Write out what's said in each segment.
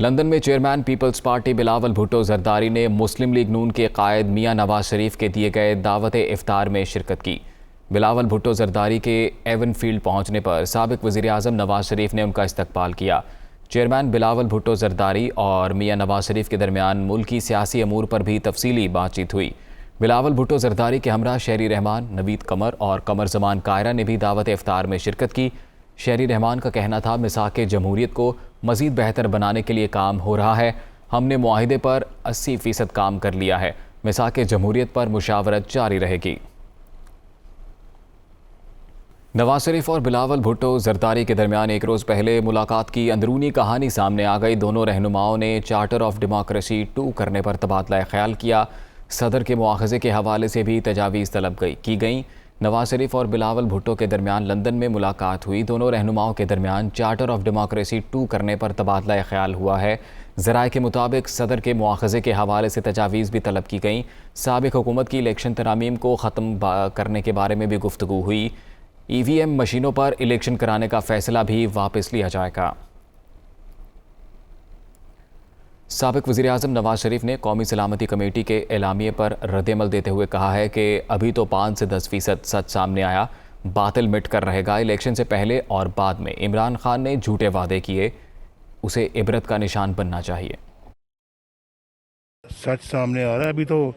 London میں chairman Peoples Party Bilawal Bhutto Zardari نے Muslim league نون کے قائد میاں نواز شریف کے دیے گئے دعوت افطار میں شرکت کی۔ بلاول بھٹو زرداری کے ایون فیلڈ پہنچنے پر سابق وزیر اعظم نواز شریف نے ان کا استقبال کیا۔ چیئرمین بلاول بھٹو زرداری اور میاں نواز شریف کے درمیان ملکی سیاسی امور پر بھی تفصیلی بات چیت ہوئی۔ بلاول بھٹو زرداری کے ہمراہ شہری رحمان، نوید قمر اور قمر زمان کائرہ نے بھی دعوت افطار میں شرکت کی۔ شہری رحمان کا کہنا تھا، مساق جمہوریت کو مزید بہتر بنانے کے لیے کام ہو رہا ہے۔ ہم نے معاہدے پر 80% کام کر لیا ہے۔ مساق جمہوریت پر مشاورت جاری رہے گی۔ نواز شریف اور بلاول بھٹو زرداری کے درمیان ایک روز پہلے ملاقات کی اندرونی کہانی سامنے آ گئی۔ دونوں رہنماؤں نے چارٹر آف ڈیموکریسی 2 کرنے پر تبادلہ خیال کیا۔ صدر کے مواخذے کے حوالے سے بھی تجاویز طلب کی گئیں۔ نواز شریف اور بلاول بھٹو کے درمیان لندن میں ملاقات ہوئی۔ دونوں رہنماؤں کے درمیان چارٹر آف ڈیموکریسی 2 کرنے پر تبادلہ خیال ہوا ہے۔ ذرائع کے مطابق صدر کے مواخذے کے حوالے سے تجاویز بھی طلب کی گئیں۔ سابق حکومت کی الیکشن ترامیم کو ختم کرنے کے بارے میں بھی گفتگو ہوئی۔ ای وی ایم مشینوں پر الیکشن کرانے کا فیصلہ بھی واپس لیا جائے گا۔ سابق وزیر اعظم نواز شریف نے قومی سلامتی کمیٹی کے اعلامیے پر رد عمل دیتے ہوئے کہا ہے کہ ابھی تو 5 سے 10% سچ سامنے آیا، باطل مٹ کر رہے گا۔ الیکشن سے پہلے اور بعد میں عمران خان نے جھوٹے وعدے کیے، اسے عبرت کا نشان بننا چاہیے۔ سچ سامنے آ رہا ہے، ابھی تو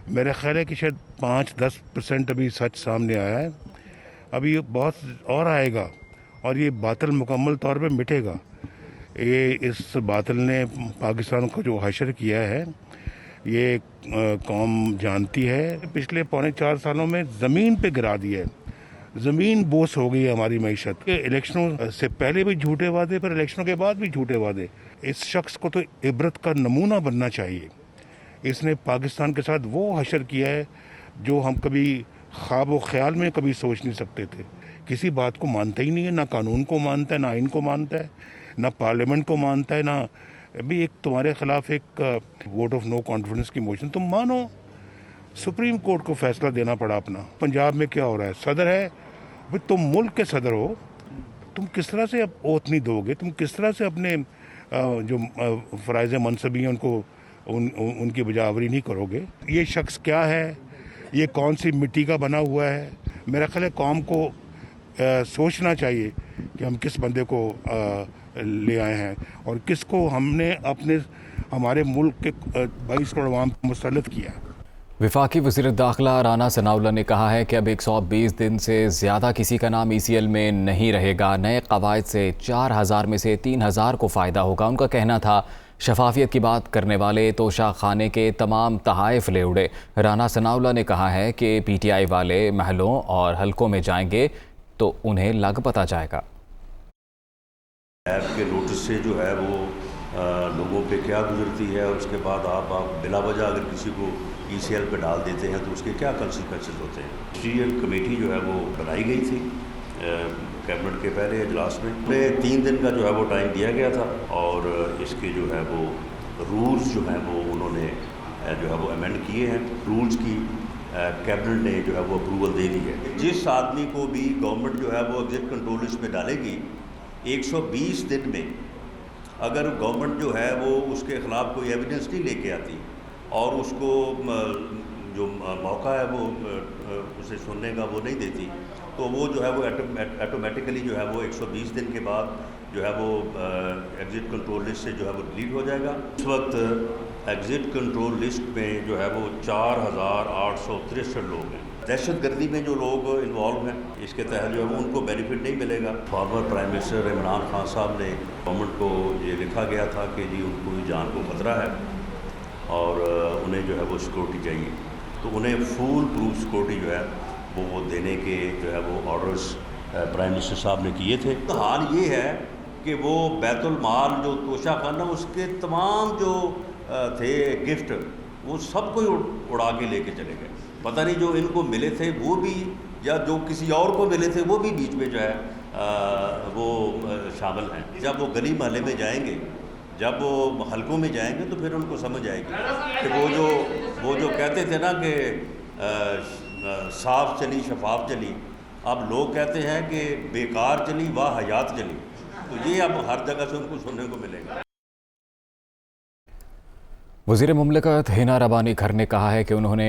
میرا خیال ہے کہ شاید 5-10% ابھی سچ سامنے آیا ہے، ابھی بہت اور آئے گا اور یہ باطل مکمل طور پہ مٹے گا۔ یہ اس باطل نے پاکستان کو جو حشر کیا ہے، یہ قوم جانتی ہے۔ پچھلے 3.25 سالوں میں زمین پہ گرا دیا ہے، زمین بوس ہو گئی ہے ہماری معیشت۔ الیکشنوں سے پہلے بھی جھوٹے وعدے، پھر الیکشنوں کے بعد بھی جھوٹے وعدے۔ اس شخص کو تو عبرت کا نمونہ بننا چاہیے۔ اس نے پاکستان کے ساتھ وہ حشر کیا ہے جو ہم کبھی خواب و خیال میں کبھی سوچ نہیں سکتے تھے۔ کسی بات کو مانتا ہی نہیں ہے، نہ قانون کو مانتا ہے، نہ آئین کو مانتا ہے، نہ پارلیمنٹ کو مانتا ہے، نہ ابھی ایک تمہارے خلاف ایک ووٹ آف نو کانفیڈنس کی موشن تم مانو۔ سپریم کورٹ کو فیصلہ دینا پڑا اپنا۔ پنجاب میں کیا ہو رہا ہے؟ صدر ہے، تم ملک کے صدر ہو، تم کس طرح سے اب اوتھ نہیں دو گے؟ تم کس طرح سے اپنے جو فرائض منصبی ہیں ان کو ان کی بجاوری نہیں کرو گے؟ یہ شخص کیا ہے؟ یہ کون سی مٹی کا بنا ہوا ہے؟ میرا خیال ہے قوم کو سوچنا چاہیے کہ ہم کس بندے کو لے آئے ہیں اور کس کو ہم نے ہمارے ملک کے 22 کروڑ عوام کو مسلط کیا۔ وفاقی وزیر داخلہ رانا ثناءاللہ نے کہا ہے کہ اب 120 دن سے زیادہ کسی کا نام ای سی ایل میں نہیں رہے گا۔ نئے قواعد سے 4000 میں سے 3000 کو فائدہ ہوگا۔ ان کا کہنا تھا، شفافیت کی بات کرنے والے توشہ خانے کے تمام تحائف لے اڑے۔ رانا ثناءاللہ نے کہا ہے کہ پی ٹی آئی والے محلوں اور حلقوں میں جائیں گے تو انہیں لگ پتہ جائے گا۔ ایپ کے نوٹس سے جو ہے وہ لوگوں پہ کیا گزرتی ہے، اور اس کے بعد آپ بلا وجہ اگر کسی کو ای سی ایل پہ ڈال دیتے ہیں تو اس کے کیا کنسیکوینسز ہوتے ہیں۔ سی ایل کمیٹی جو ہے وہ بنائی گئی تھی کیبنٹ کے پہلے اجلاس میں، 3 دن کا جو ہے وہ ٹائم دیا گیا تھا، اور اس کے جو ہے وہ رولز جو ہیں وہ انہوں نے جو ہے وہ امینڈ کیے ہیں۔ رولز کی کیبنٹ نے جو ہے وہ اپروول دے دی ہے۔ جس آدمی کو بھی گورنمنٹ جو ہے وہ ایگزٹ کنٹرول لسٹ میں ڈالے گی، 120 دن میں اگر گورنمنٹ جو ہے وہ اس کے خلاف کوئی ایویڈنس نہیں لے کے آتی اور اس کو جو موقع ہے وہ اسے سننے کا وہ نہیں دیتی، تو وہ جو ہے وہ آٹومیٹیکلی جو ہے وہ 120 دن کے بعد جو ہے وہ ایگزٹ کنٹرول لسٹ سے جو ہے وہ ڈیلیٹ ہو جائے گا۔ اس وقت ایگزٹ کنٹرول لسٹ میں جو ہے وہ 4863 لوگ ہیں۔ دہشت گردی میں جو لوگ انوالو ہیں اس کے تحت جو ہے وہ ان کو بینیفٹ نہیں ملے گا۔ Former prime minister Imran Khan صاحب نے گورنمنٹ کو یہ لکھا گیا تھا کہ جی ان کو جان کو خطرہ ہے اور انہیں جو ہے وہ سیکورٹی چاہیے، تو انہیں فول پروف سیکورٹی جو ہے وہ دینے کے جو ہے وہ آرڈرز پرائم منسٹر صاحب نے کیے تھے۔ تو حال یہ ہے کہ وہ بیت المال جو توشہ خانہ اس کے تمام جو تھے گفٹ وہ سب کو اڑا کے لے کے چلے گئے۔ پتہ نہیں جو ان کو ملے تھے وہ بھی، یا جو کسی اور کو ملے تھے وہ بھی بیچ میں جو ہے وہ شامل ہیں۔ جب وہ گلی محلے میں جائیں گے، جب وہ حلقوں میں جائیں گے تو پھر ان کو سمجھ آئے گی کہ وہ جو کہتے تھے نا کہ صاف چلی شفاف چلی، اب لوگ کہتے ہیں کہ بیکار چلی واہ حیات چلی، تو یہ اب ہر جگہ سے ان کو سننے کو ملے گا۔ वज़ीर मुमलिकत हिना रबानी घर ने कहा है कि उन्होंने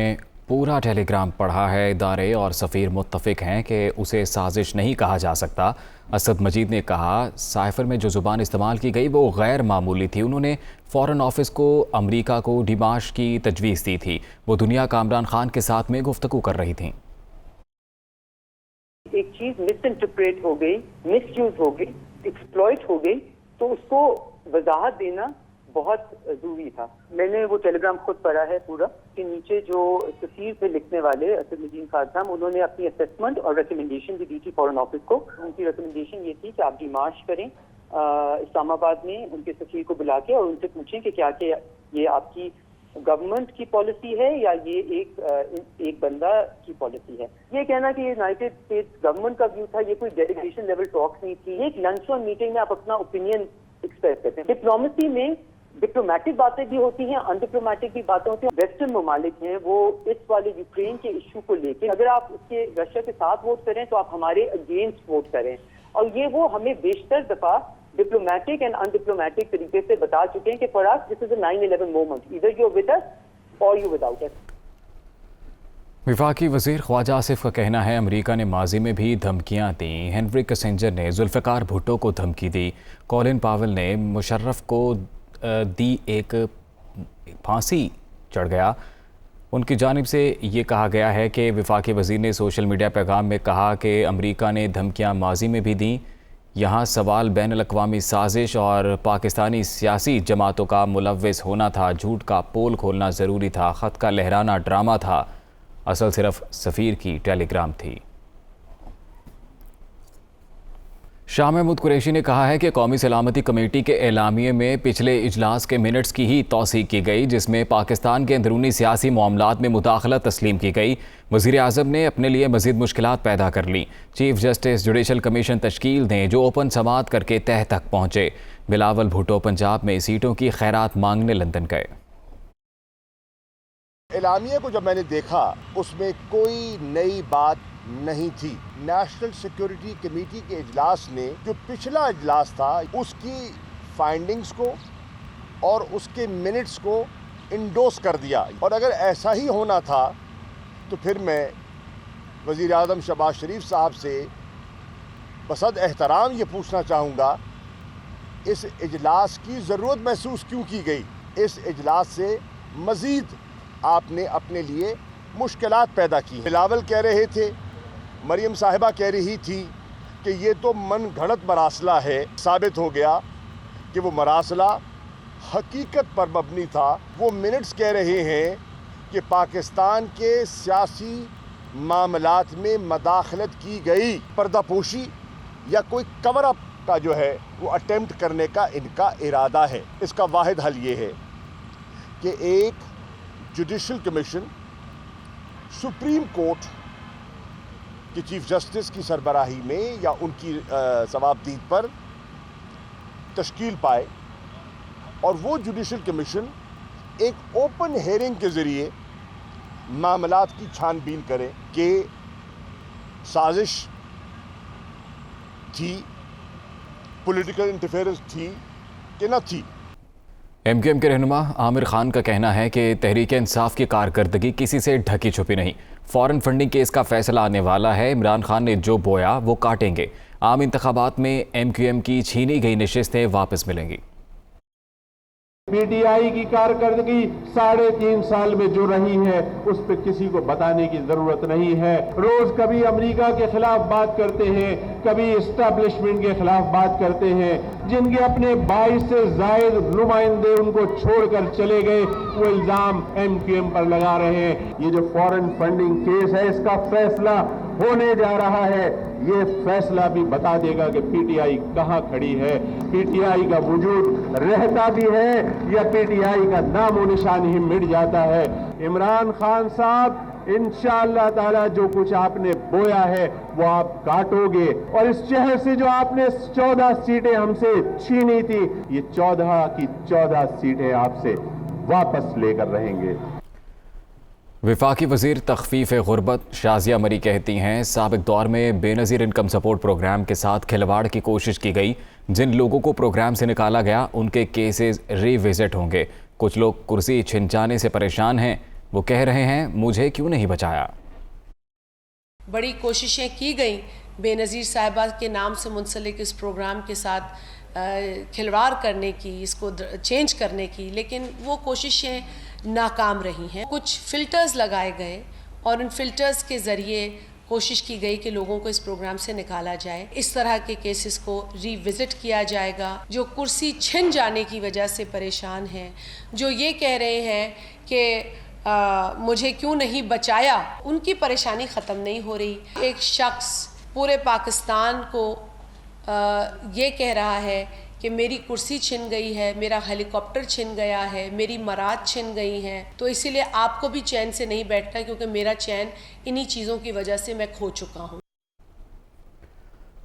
पूरा टेलीग्राम पढ़ा है। इदारे और सफ़ीर मुत्तफ़िक हैं कि उसे साजिश नहीं कहा जा सकता। असद मजीद ने कहा साइफ़र में जो ज़ुबान इस्तेमाल की गई वो गैर मामूली थी। उन्होंने फ़ॉरेन ऑफिस को अमरीका को डिमाश की तजवीज़ दी थी। वो दुनिया का इमरान खान के साथ में गुफ्तगू कर रही थीं। एक चीज मिस इंटरप्रेट हो गई, मिस यूज हो गई, एक्सप्लॉइट हो गई, तो उसको वजाहत देना बहुत जरूरी था। मैंने वो टेलीग्राम खुद पढ़ा है पूरा, के नीचे जो तस्वीर पे लिखने वाले असद मजीद खान साहब, उन्होंने अपनी असेसमेंट और रिकमेंडेशन भी दी थी फॉरेन ऑफिस को। उनकी रिकमेंडेशन ये थी कि आप डिमार्च करें इस्लामाबाद में, उनके सफीर को बुला के और उनसे पूछें कि क्या कि ये आपकी गवर्नमेंट की पॉलिसी है या ये एक बंदा की पॉलिसी है। ये कहना कि यूनाइटेड स्टेट्स गवर्नमेंट का व्यू था, ये कोई डेलीगेशन लेवल टॉक्स नहीं थी। ये एक लंच और मीटिंग में आप अपना ओपिनियन एक्सप्रेस करते हैं। डिप्लोमेसी में डिप्लोमेटिक बातें भी होती हैं, अनडिप्लोमेटिक भी बातें होती हैं। वेस्टर्न ममालिक हैं वो इस वाले यूक्रेन के इशू को लेकर, अगर आप उसके रशिया के साथ वोट करें तो आप हमारे अगेंस्ट वोट करें, और ये वो हमें बेशतर दफा डिप्लोमेटिक एंड अनडिप्लोमेटिक तरीके से बता चुके हैं कि for us this is a 9/11 moment, either you are with us और यू विदाउट अस। वफाकी वज़ीर ख्वाजा आसिफ का कहना है अमेरिका ने माजी में भी धमकियां दी। हेनरी किसिंजर ने जुल्फ़िकार भुट्टो को धमकी दी। कॉलिन पावेल ने मुशर्रफ को दी एक फांसी चढ़ गया। उनकी जानिब से ये कहा गया है कि वफाकी वज़ीर ने सोशल मीडिया पैगाम में कहा कि अमेरिका ने धमकियां माजी में भी दी। यहाँ सवाल बैनुल-अक़वामी साजिश और पाकिस्तानी सियासी जमातों का मुलव्विस होना था। झूठ का पोल खोलना ज़रूरी था। ख़त का लहराना ड्रामा था। असल सिर्फ सफ़ीर की टेलीग्राम थी। शाह महमूद कुरैशी ने कहा है कि कौमी सलामती कमेटी के एलामिये में पिछले इजलास के मिनट्स की ही तौसीक की गई, जिसमें पाकिस्तान के अंदरूनी सियासी मामलात में मुदाखलत तस्लीम की गई। वज़ीर आज़म ने अपने लिए मज़ीद मुश्किलात पैदा कर ली। चीफ जस्टिस जुडिशल कमीशन तश्कील दें जो ओपन समात करके तह तक पहुँचे। बिलावल भुट्टो पंजाब में सीटों की खैरात मांगने लंदन गए। एलामिया को जब मैंने देखा उसमें कोई नई बात नहीं थी। नेशनल सिक्योरिटी कमेटी के इजलास ने जो पिछला इजलास था उसकी फाइंडिंग्स को और उसके मिनट्स को इंडोर्स कर दिया, और अगर ऐसा ही होना था तो फिर मैं वज़ीर आज़म शहबाज शरीफ साहब से बसद एहतराम ये पूछना चाहूँगा, इस इजलास की ज़रूरत महसूस क्यों की गई? इस इजलास से मज़ीद आपने अपने लिए मुश्किलात पैदा की। बिलावल कह रहे थे, मरियम साहिबा कह रही थी कि ये तो मन घड़त मरासला है। साबित हो गया कि वो मरासला हकीकत पर मबनी था। वो मिनट्स कह रहे हैं कि पाकिस्तान के सियासी मामलात में मदाखलत की गई। पर्दापोशी या कोई कवर अप का जो है वो अटेम्प्ट करने का इनका इरादा है। इसका वाहिद हल ये है कि एक जुडिशल कमीशन सुप्रीम कोर्ट कि चीफ जस्टिस की सरबराही में या उनकी सवाबदीद पर तश्कील पाए, और वो जुडिशल कमीशन एक ओपन हेयरिंग के ज़रिए मामलात की छानबीन करे कि साजिश थी, पॉलिटिकल इंटरफेरेंस थी कि न थी। MQM के रहनुमा आमिर खान का कहना है कि तहरीक इंसाफ की कारकर्दगी किसी से ढकी छुपी नहीं। फॉरेन फंडिंग केस का फैसला आने वाला है। इमरान खान ने जो बोया वो काटेंगे। आम इंतखाबात में MQM की छीनी गई नशिस्तें वापस मिलेंगी। PTI की कारकर्दगी 3.5 साल में जो रही है उस पर किसी को बताने की जरूरत नहीं है। रोज कभी अमेरिका के खिलाफ बात करते हैं, कभी एस्टैब्लिशमेंट के खिलाफ बात करते हैं। जिनके अपने 22 से जायद नुमाइंदे उनको छोड़कर चले गए, वो इल्जाम MQM पर लगा रहे हैं। ये जो फॉरेन फंडिंग केस है इसका फैसला होने जा रहा है। ये फैसला भी बता देगा कि PTI कहाँ खड़ी है, PTI का वजूद रहता भी है या PTI का नामो निशान ही मिट जाता है। इमरान खान साहब इंशाअल्लाह ताला जो कुछ आपने बोया है वो आप काटोगे, और इस शहर से जो आपने 14 सीटें हमसे छीनी थी, ये 14 की 14 सीटें आपसे वापस लेकर रहेंगे। वफाकी वज़ीर तख़फ़ीफ़ ग़ुरबत शाज़िया मरी कहती हैं साबिक़ दौर में बेनज़ीर इनकम सपोर्ट प्रोग्राम के साथ खिलवाड़ की कोशिश की गई। जिन लोगों को प्रोग्राम से निकाला गया उनके केसेस रिविज़िट होंगे। कुछ लोग कुर्सी छिन जाने से परेशान हैं। वो कह रहे हैं, मुझे क्यों नहीं बचाया। बड़ी कोशिशें की गई बेनज़ीर साहिबा के नाम से मुंसलिक इस प्रोग्राम के साथ खिलवाड़ करने की, इसको चेंज करने की, लेकिन वो कोशिशें नाकाम रही हैं। कुछ फ़िल्टर्स लगाए गए और उन फ़िल्टर्स के ज़रिए कोशिश की गई कि लोगों को इस प्रोग्राम से निकाला जाए। इस तरह के केसेस को रिविज़िट किया जाएगा। जो कुर्सी छिन जाने की वजह से परेशान हैं, जो ये कह रहे हैं कि मुझे क्यों नहीं बचाया, उनकी परेशानी ख़त्म नहीं हो रही। एक शख्स पूरे पाकिस्तान को ये कह रहा है कि मेरी कुर्सी छिन गई है, मेरा हेलीकॉप्टर छिन गया है, मेरी मराद छिन गई हैं, तो इसीलिए आपको भी चैन से नहीं बैठना, क्योंकि मेरा चैन इन्हीं चीज़ों की वजह से मैं खो चुका हूँ।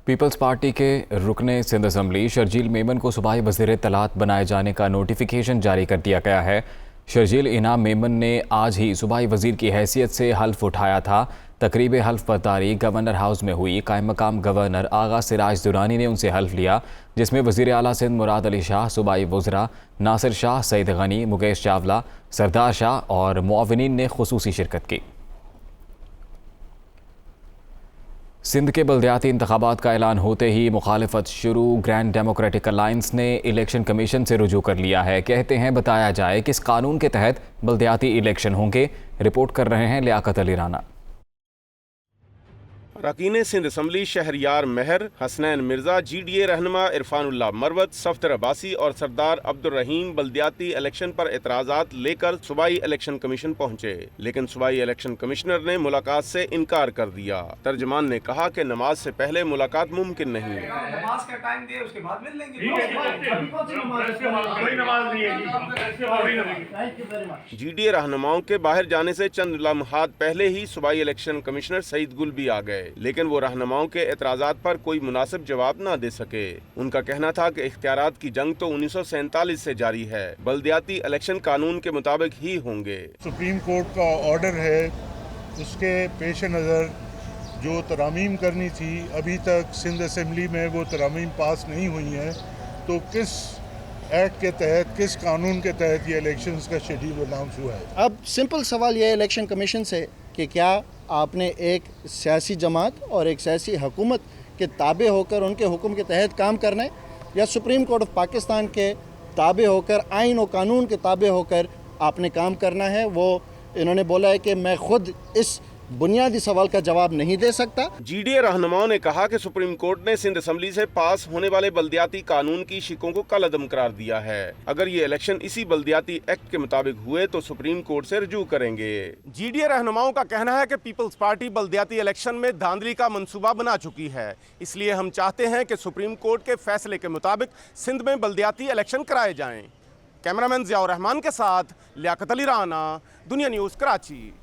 पीपल्स पार्टी के रुकने सिंध असम्बली शर्जील मेमन को सूबाई वज़ीर इत्तलात बनाए जाने का नोटिफिकेशन जारी कर दिया गया है। शर्जील इनाम मेमन ने आज ही सूबाई वज़ीर की हैसियत से हल्फ उठाया था। तकरीब हल्फ बर्दारी गवर्नर हाउस में हुई। कायम मकाम गवर्नर आगा सिराज दुरानी ने उनसे हल्फ लिया, जिसमें वज़ीर आला सिंध मुराद अली शाह, सूबाई वज़रा नासिर शाह, सईद गनी, मुकेश चावला, सरदार शाह और मुआविनीन ने खुसूसी शिरकत की। सिंध के बल्दियाती इंतखाबात का ऐलान होते ही मुखालिफत शुरू। ग्रैंड डेमोक्रेटिक अलायंस ने इलेक्शन कमीशन से रुजू कर लिया है। कहते हैं बताया जाए किस कानून के तहत बल्दियाती इलेक्शन होंगे। रिपोर्ट कर रहे हैं लियाकत अली राना। अरकान सिंध असम्बली शहरियार महर, हसनैन मिर्जा, GDA रहनुमा इरफानुल्लाह मरवत, सफ्दर अब्बासी और सरदार अब्दुल रहीम बल्दियाती इलेक्शन पर एतराज़ात लेकर सूबाई इलेक्शन कमीशन पहुंचे, लेकिन सूबाई इलेक्शन कमिश्नर ने मुलाकात से इनकार कर दिया। तर्जमान ने कहा कि नमाज से पहले मुलाकात मुमकिन नहीं है। नमाज का टाइम दिए, उसके बाद मिल लेंगे। GDA रहनुमाओं के बाहर जाने से चंद लम्हात पहले ही सूबाई इलेक्शन कमिश्नर सईद गुल भी आ गए, लेकिन वो रहनुमाओं के एतराज़ात पर कोई मुनासिब जवाब न दे सके। उनका कहना था कि इख्तियारात की जंग तो 1947 से जारी है, बल्दियाती इलेक्शन कानून के मुताबिक ही होंगे। सुप्रीम कोर्ट का ऑर्डर है, उसके पेश नज़र जो तरामीम करनी थी अभी तक सिंध असम्बली में वो तरामीम पास नहीं हुई हैं, तो किस एक्ट के तहत, किस कानून के तहत ये इलेक्शंस का शेड्यूल अनाउंस हुआ है? अब सिंपल सवाल ये इलेक्शन कमीशन से कि क्या आपने एक सियासी जमात और एक सियासी हुकूमत के ताबे होकर उनके हुक्म के तहत काम करना है, या सुप्रीम कोर्ट ऑफ पाकिस्तान के ताबे होकर, आइन और कानून के ताबे होकर आपने काम करना है। वो इन्होंने बोला है कि मैं खुद इस बुनियादी सवाल का जवाब नहीं दे सकता। GDA रहनुमाओं ने कहा कि सुप्रीम कोर्ट ने सिंध असम्बली से पास होने वाले बल्दियाती कानून की शिकों को कलअदम करार दिया है। अगर ये इलेक्शन इसी बल्दियाती एक्ट के मुताबिक हुए तो सुप्रीम कोर्ट से रुजू करेंगे। GDA रहनुमाओं का कहना है कि पीपल्स पार्टी बल्दियाती इलेक्शन में धांधली का मंसूबा बना चुकी है, इसलिए हम चाहते हैं कि सुप्रीम कोर्ट के फैसले के मुताबिक सिंध में बल्दियाती इलेक्शन कराए जाएं। कैमरामैन ज़ियाउर रहमान के साथ लियाकत अली राना, दुनिया न्यूज़, कराची।